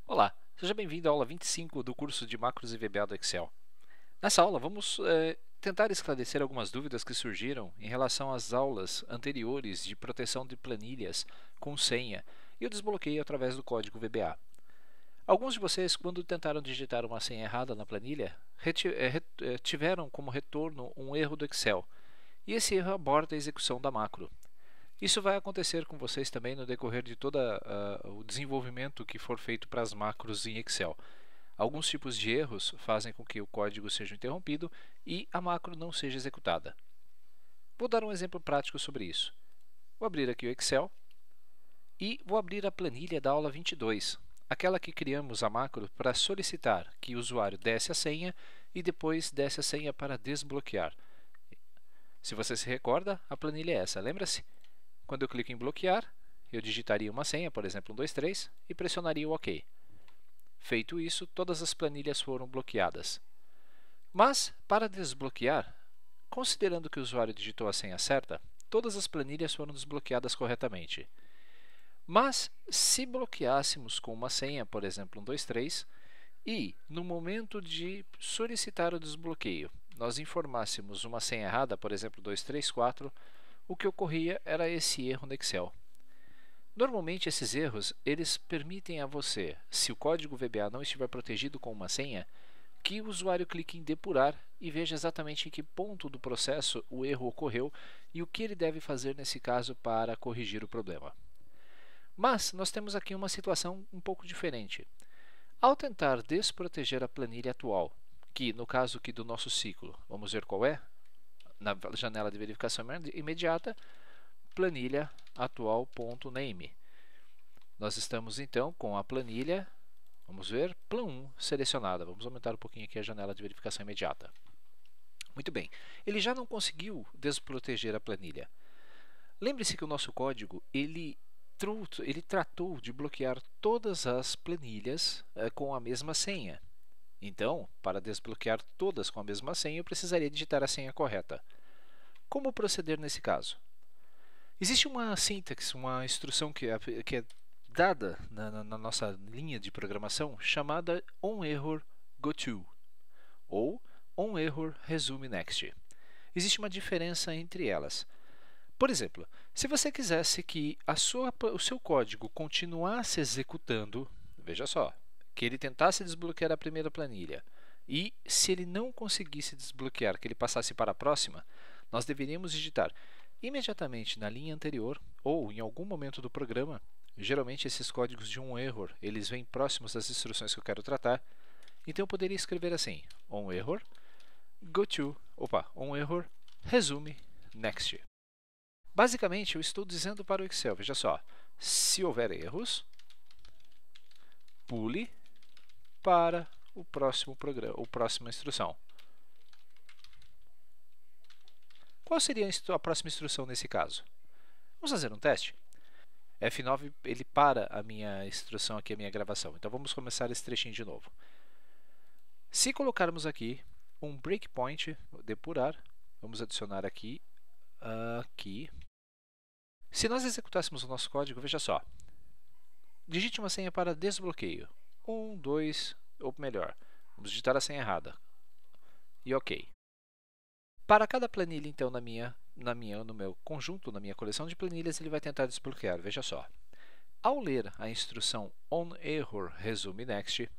Olá, seja bem-vindo à aula 25 do curso de Macros e VBA do Excel. Nessa aula, vamos tentar esclarecer algumas dúvidas que surgiram em relação às aulas anteriores de proteção de planilhas com senha e o desbloqueio através do código VBA. Alguns de vocês, quando tentaram digitar uma senha errada na planilha, tiveram como retorno um erro do Excel, e esse erro aborta a execução da macro. Isso vai acontecer com vocês também no decorrer de todo o desenvolvimento que for feito para as macros em Excel. Alguns tipos de erros fazem com que o código seja interrompido e a macro não seja executada. Vou dar um exemplo prático sobre isso. Vou abrir aqui o Excel e vou abrir a planilha da aula 22, aquela que criamos a macro para solicitar que o usuário desse a senha e depois desse a senha para desbloquear. Se você se recorda, a planilha é essa, lembra-se? Quando eu clico em bloquear, eu digitaria uma senha, por exemplo, 123, e pressionaria o OK. Feito isso, todas as planilhas foram bloqueadas. Mas, para desbloquear, considerando que o usuário digitou a senha certa, todas as planilhas foram desbloqueadas corretamente. Mas, se bloqueássemos com uma senha, por exemplo, 123, e, no momento de solicitar o desbloqueio, nós informássemos uma senha errada, por exemplo, 234, o que ocorria era esse erro no Excel. Normalmente, esses erros eles permitem a você, se o código VBA não estiver protegido com uma senha, que o usuário clique em depurar e veja exatamente em que ponto do processo o erro ocorreu e o que ele deve fazer nesse caso para corrigir o problema. Mas nós temos aqui uma situação um pouco diferente. Ao tentar desproteger a planilha atual, que no caso aqui do nosso ciclo, vamos ver qual é? Na janela de verificação imediata, planilha atual.name. Nós estamos então com a planilha, vamos ver, plan 1 selecionada. Vamos aumentar um pouquinho aqui a janela de verificação imediata. Muito bem, ele já não conseguiu desproteger a planilha. Lembre-se que o nosso código ele tratou de bloquear todas as planilhas com a mesma senha. Então, para desbloquear todas com a mesma senha, eu precisaria digitar a senha correta. Como proceder nesse caso? Existe uma sintaxe, uma instrução que é dada na nossa linha de programação chamada onErrorGoTo ou onErrorResumeNext. Existe uma diferença entre elas. Por exemplo, se você quisesse que o seu código continuasse executando, veja só, que ele tentasse desbloquear a primeira planilha e, se ele não conseguisse desbloquear, que ele passasse para a próxima, nós deveríamos digitar imediatamente na linha anterior ou em algum momento do programa. Geralmente esses códigos de onError, eles vêm próximos das instruções que eu quero tratar. Então eu poderia escrever assim: onErrorResumeNext. Basicamente, eu estou dizendo para o Excel, veja só, se houver erros, pule para o próximo programa, ou próxima instrução. Qual seria a próxima instrução nesse caso? Vamos fazer um teste. F9 ele para a minha instrução aqui, a minha gravação. Então vamos começar esse trechinho de novo. Se colocarmos aqui um breakpoint, depurar, vamos adicionar aqui. Se nós executássemos o nosso código, veja só. Digite uma senha para desbloqueio. 1, 2, ou melhor, vamos digitar a senha errada. E OK. Para cada planilha, então, no meu conjunto, na minha coleção de planilhas, ele vai tentar desbloquear. Veja só. Ao ler a instrução onErrorResumeNext,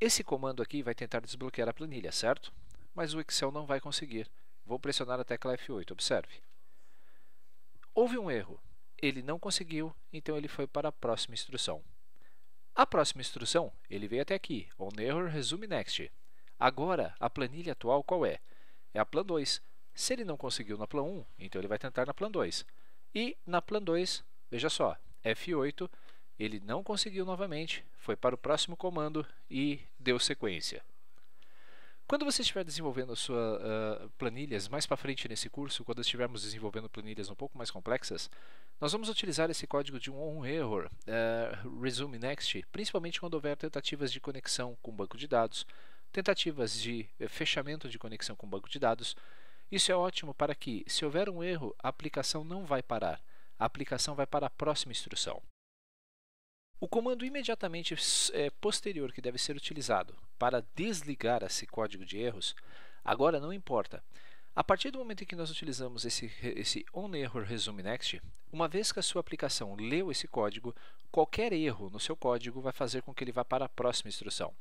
esse comando aqui vai tentar desbloquear a planilha, certo? Mas o Excel não vai conseguir. Vou pressionar a tecla F8, observe. Houve um erro. Ele não conseguiu, então ele foi para a próxima instrução. A próxima instrução, ele veio até aqui, onErrorResumeNext. Agora, a planilha atual qual é? É a plan 2. Se ele não conseguiu na plan 1, então ele vai tentar na plan 2. E na plan 2, veja só, F8, ele não conseguiu novamente, foi para o próximo comando e deu sequência. Quando você estiver desenvolvendo as suas planilhas mais para frente nesse curso, quando estivermos desenvolvendo planilhas um pouco mais complexas, nós vamos utilizar esse código de onError ResumeNext, principalmente quando houver tentativas de conexão com banco de dados, tentativas de fechamento de conexão com banco de dados. Isso é ótimo para que, se houver um erro, a aplicação não vai parar. A aplicação vai para a próxima instrução. O comando imediatamente posterior que deve ser utilizado para desligar esse código de erros, agora não importa. A partir do momento em que nós utilizamos esse onErrorResumeNext, uma vez que a sua aplicação leu esse código, qualquer erro no seu código vai fazer com que ele vá para a próxima instrução.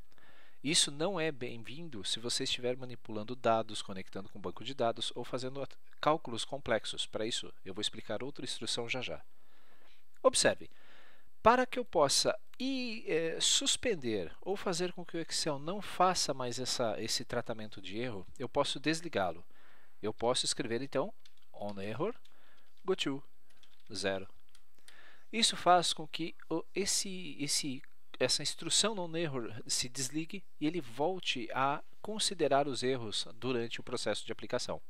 Isso não é bem-vindo se você estiver manipulando dados, conectando com banco de dados ou fazendo cálculos complexos. Para isso, eu vou explicar outra instrução já já. Observe, para que eu possa suspender ou fazer com que o Excel não faça mais esse tratamento de erro, eu posso desligá-lo. Eu posso escrever, então, onError goTo 0. Isso faz com que essa instrução onError se desligue e ele volte a considerar os erros durante o processo de aplicação.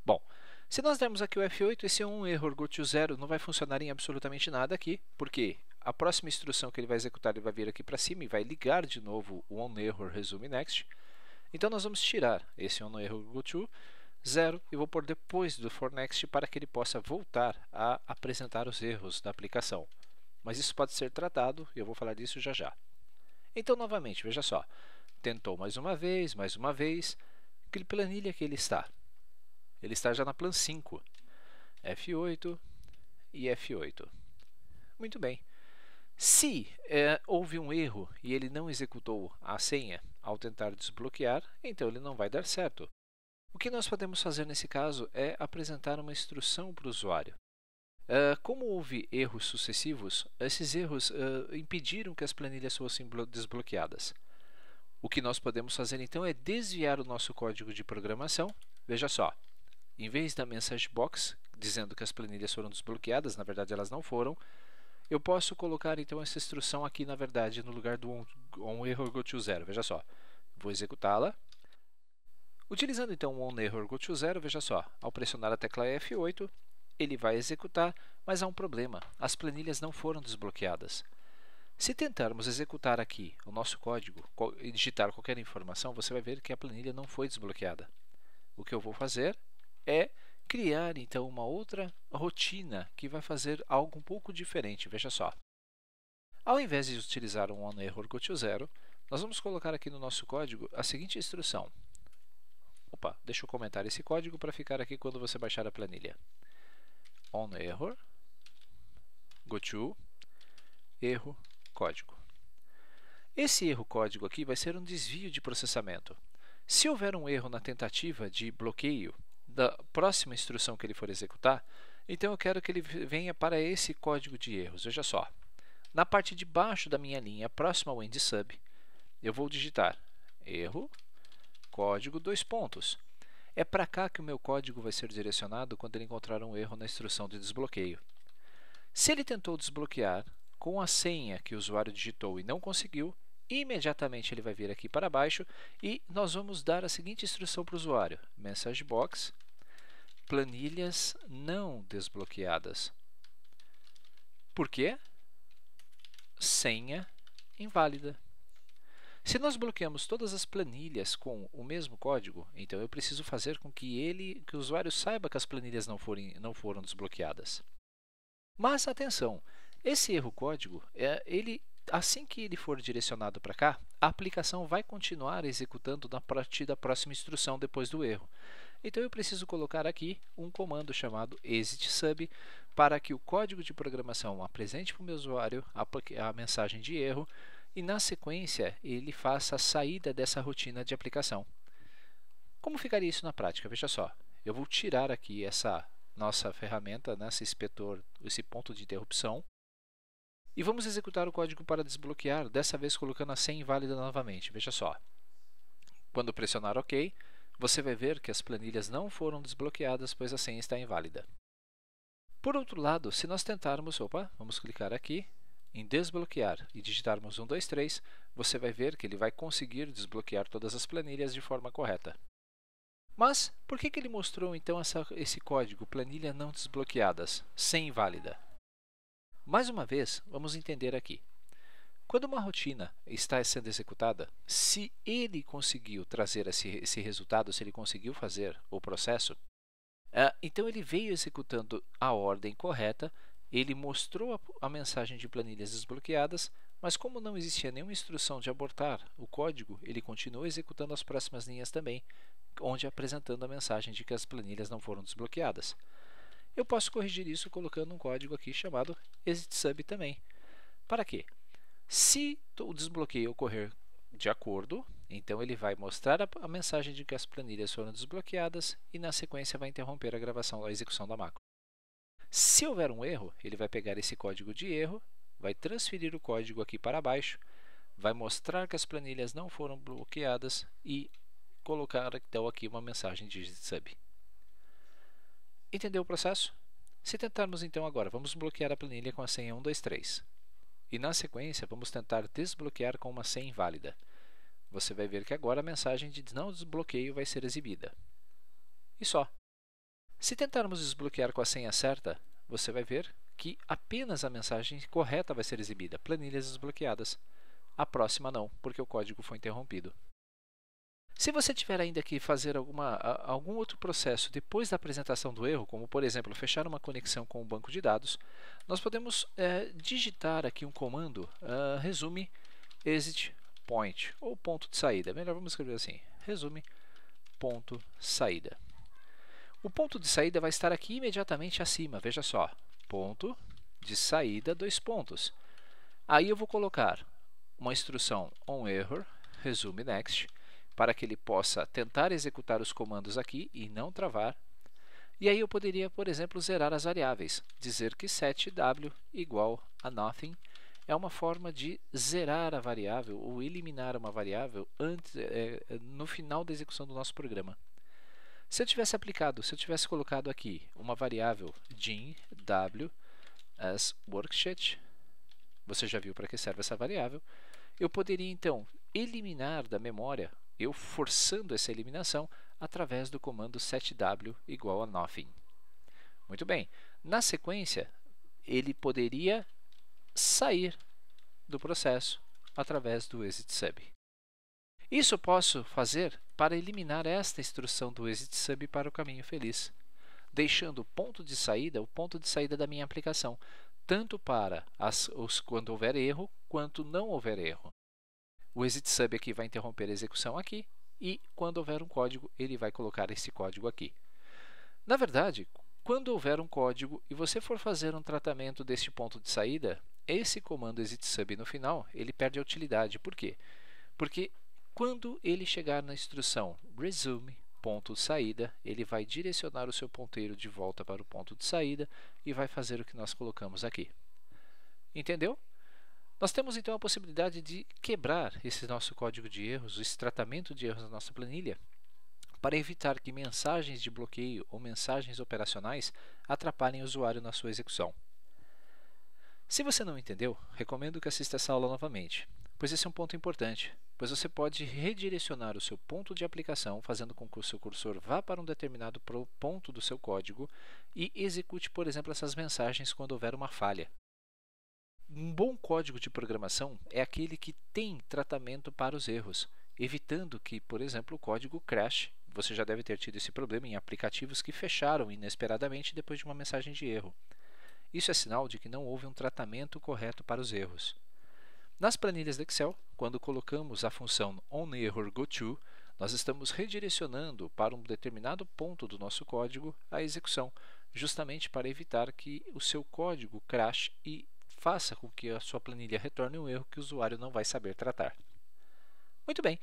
Bom, se nós dermos aqui o F8, esse onError goTo 0 não vai funcionar em absolutamente nada aqui, porque a próxima instrução que ele vai executar, ele vai vir aqui para cima e vai ligar de novo o onErrorResumeNext. Então, nós vamos tirar esse onError goTo 0 e vou pôr depois do forNext para que ele possa voltar a apresentar os erros da aplicação. Mas isso pode ser tratado e eu vou falar disso já já. Então, novamente, veja só. Tentou mais uma vez. Que planilha que ele está? Ele está já na plan 5. F8 e F8. Muito bem. Se houve um erro e ele não executou a senha ao tentar desbloquear, então ele não vai dar certo. O que nós podemos fazer nesse caso é apresentar uma instrução para o usuário. Como houve erros sucessivos, esses erros impediram que as planilhas fossem desbloqueadas. O que nós podemos fazer então é desviar o nosso código de programação. Veja só, em vez da message box dizendo que as planilhas foram desbloqueadas, na verdade elas não foram, eu posso colocar então essa instrução aqui, na verdade, no lugar do onError goTo 0. Veja só, vou executá-la. Utilizando então o onError goTo 0, veja só, ao pressionar a tecla F8, ele vai executar, mas há um problema, as planilhas não foram desbloqueadas. Se tentarmos executar aqui o nosso código e digitar qualquer informação, você vai ver que a planilha não foi desbloqueada. O que eu vou fazer é criar então uma outra rotina que vai fazer algo um pouco diferente. Veja só. Ao invés de utilizar um onError goTo 0, nós vamos colocar aqui no nosso código a seguinte instrução. Opa, deixa eu comentar esse código para ficar aqui quando você baixar a planilha. onError goTo erro código. Esse erro código aqui vai ser um desvio de processamento. Se houver um erro na tentativa de bloqueio da próxima instrução que ele for executar, então eu quero que ele venha para esse código de erros. Veja só, na parte de baixo da minha linha, próxima ao endSub, eu vou digitar erro, código, 2 pontos. É para cá que o meu código vai ser direcionado quando ele encontrar um erro na instrução de desbloqueio. Se ele tentou desbloquear com a senha que o usuário digitou e não conseguiu, imediatamente ele vai vir aqui para baixo e nós vamos dar a seguinte instrução para o usuário. Message box, planilhas não desbloqueadas. Por quê? Senha inválida. Se nós bloqueamos todas as planilhas com o mesmo código, então eu preciso fazer com que o usuário saiba que as planilhas não foram desbloqueadas. Mas atenção, esse erro código, assim que ele for direcionado para cá, a aplicação vai continuar executando a partir da próxima instrução depois do erro. Então eu preciso colocar aqui um comando chamado exitsub para que o código de programação apresente para o meu usuário a mensagem de erro e na sequência ele faça a saída dessa rotina de aplicação. Como ficaria isso na prática? Veja só, eu vou tirar aqui essa nossa ferramenta, esse inspetor, esse ponto de interrupção, e vamos executar o código para desbloquear, dessa vez colocando a senha inválida novamente. Veja só, quando pressionar OK, você vai ver que as planilhas não foram desbloqueadas, pois a senha está inválida. Por outro lado, se nós tentarmos, vamos clicar aqui em desbloquear e digitarmos 1, 2, 3, você vai ver que ele vai conseguir desbloquear todas as planilhas de forma correta. Mas, por que ele mostrou então esse código, planilha não desbloqueadas, senha inválida? Mais uma vez, vamos entender aqui. Quando uma rotina está sendo executada, se ele conseguiu trazer esse resultado, se ele conseguiu fazer o processo, então ele veio executando a ordem correta ele mostrou a mensagem de planilhas desbloqueadas, mas como não existia nenhuma instrução de abortar o código, ele continuou executando as próximas linhas também, onde apresentando a mensagem de que as planilhas não foram desbloqueadas. Eu posso corrigir isso colocando um código aqui chamado exitsub também. Para quê? Se o desbloqueio ocorrer de acordo, então ele vai mostrar a mensagem de que as planilhas foram desbloqueadas e na sequência vai interromper a gravação, a execução da macro. Se houver um erro, ele vai pegar esse código de erro, vai transferir o código aqui para baixo, vai mostrar que as planilhas não foram bloqueadas e colocar então aqui uma mensagem de exitsub. Entendeu o processo? Se tentarmos então agora, vamos bloquear a planilha com a senha 123. E na sequência, vamos tentar desbloquear com uma senha inválida. Você vai ver que agora a mensagem de não desbloqueio vai ser exibida. E só. Se tentarmos desbloquear com a senha certa, você vai ver que apenas a mensagem correta vai ser exibida, planilhas desbloqueadas. A próxima não, porque o código foi interrompido. Se você tiver ainda que fazer algum outro processo depois da apresentação do erro, como por exemplo fechar uma conexão com o banco de dados, nós podemos digitar aqui um comando resume exit point, ou ponto de saída. Melhor vamos escrever assim, resume ponto saída. O ponto de saída vai estar aqui imediatamente acima, veja só, ponto de saída, dois pontos. Aí eu vou colocar uma instrução onError, resume next, para que ele possa tentar executar os comandos aqui e não travar. E aí eu poderia, por exemplo, zerar as variáveis, dizer que setw igual a nothing é uma forma de zerar a variável ou eliminar uma variável no final da execução do nosso programa. Se eu tivesse colocado aqui uma variável gin.w as worksheet, você já viu para que serve essa variável, eu poderia então eliminar da memória, eu forçando essa eliminação através do comando setw igual a nothing. Muito bem, na sequência ele poderia sair do processo através do exitsub. Isso eu posso fazer para eliminar esta instrução do exitsub para o caminho feliz, deixando o ponto de saída da minha aplicação, tanto para quando houver erro, quanto não houver erro. O exitsub aqui vai interromper a execução aqui, e quando houver um código, ele vai colocar esse código aqui. Na verdade, quando houver um código e você for fazer um tratamento deste ponto de saída, esse comando exitsub no final, ele perde a utilidade. Por quê? Porque quando ele chegar na instrução resume ponto de saída, ele vai direcionar o seu ponteiro de volta para o ponto de saída e vai fazer o que nós colocamos aqui. Entendeu? Nós temos então a possibilidade de quebrar esse nosso código de erros, esse tratamento de erros na nossa planilha, para evitar que mensagens de bloqueio ou mensagens operacionais atrapalhem o usuário na sua execução. Se você não entendeu, recomendo que assista essa aula novamente, pois esse é um ponto importante, pois você pode redirecionar o seu ponto de aplicação fazendo com que o seu cursor vá para um determinado ponto do seu código e execute, por exemplo, essas mensagens quando houver uma falha. Um bom código de programação é aquele que tem tratamento para os erros, evitando que, por exemplo, o código crash. Você já deve ter tido esse problema em aplicativos que fecharam inesperadamente depois de uma mensagem de erro. Isso é sinal de que não houve um tratamento correto para os erros. Nas planilhas do Excel, quando colocamos a função onErrorGoTo, nós estamos redirecionando para um determinado ponto do nosso código a execução, justamente para evitar que o seu código crash e faça com que a sua planilha retorne um erro que o usuário não vai saber tratar. Muito bem,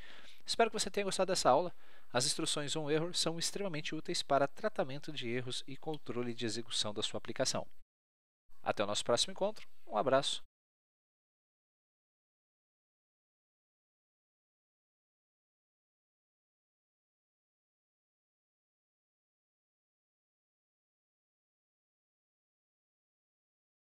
espero que você tenha gostado dessa aula. As instruções onError são extremamente úteis para tratamento de erros e controle de execução da sua aplicação. Até o nosso próximo encontro, um abraço